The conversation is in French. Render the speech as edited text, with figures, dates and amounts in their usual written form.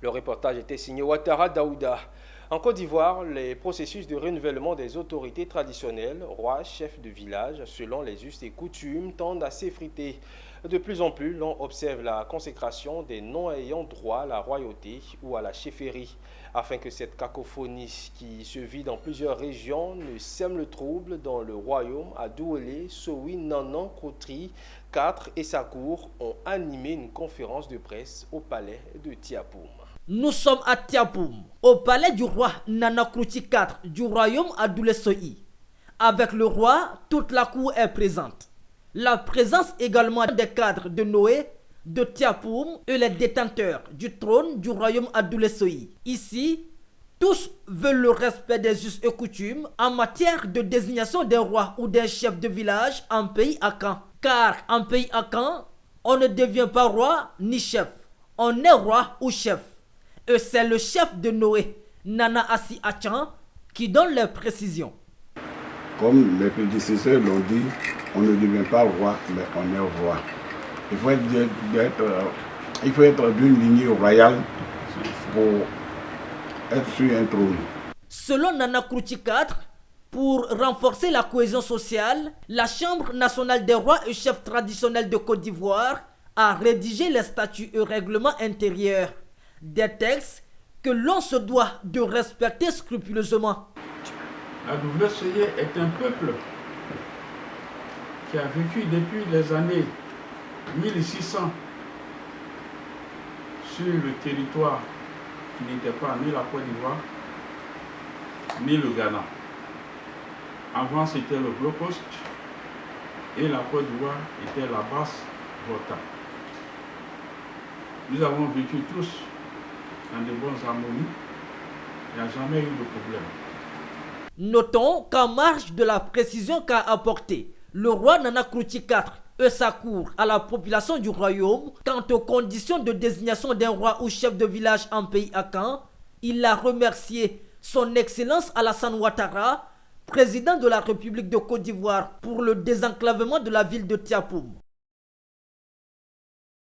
Le reportage était signé Ouattara Daouda. En Côte d'Ivoire, les processus de renouvellement des autorités traditionnelles, rois, chefs de village, selon les us et coutumes, tendent à s'effriter. De plus en plus, l'on observe la consécration des non ayant droit à la royauté ou à la chefferie, afin que cette cacophonie qui se vit dans plusieurs régions ne sème le trouble dans le royaume. Adouélé, Sowi, Nanan, Kotri, Quatre et sa cour ont animé une conférence de presse au palais de Tiapoum. Nous sommes à Tiapoum, au palais du roi Nana Krouti IV du royaume Adoulé Sohi. Avec le roi, toute la cour est présente. La présence également des cadres de Noé, de Tiapoum et les détenteurs du trône du royaume Adoulé Sohi. Ici, tous veulent le respect des us et coutumes en matière de désignation d'un roi ou d'un chef de village en pays Akan. Car en pays Akan, on ne devient pas roi ni chef. On est roi ou chef. Et c'est le chef de Noé, Nana Assi Achan, qui donne les précisions. Comme les prédécesseurs l'ont dit, on ne devient pas roi, mais on est roi. Il faut être d'une lignée royale pour être sur un trône. Selon Nana Krouti IV, pour renforcer la cohésion sociale, la Chambre nationale des rois et chefs traditionnels de Côte d'Ivoire a rédigé les statuts et règlements intérieurs. Des textes que l'on se doit de respecter scrupuleusement. Adoulé Sohi est un peuple qui a vécu depuis les années 1600 sur le territoire qui n'était pas ni la Côte d'Ivoire ni le Ghana. Avant c'était le Bloc-Coast et la Côte d'Ivoire était la Basse-Volta. Nous avons vécu tous dans de bonnes harmonies, il n'y a jamais eu de problème. Notons qu'en marge de la précision qu'a apportée le roi Nana Krouti IV et sa cour à la population du royaume quant aux conditions de désignation d'un roi ou chef de village en pays Akan, il a remercié son Excellence Alassane Ouattara, président de la République de Côte d'Ivoire, pour le désenclavement de la ville de Tiapoum.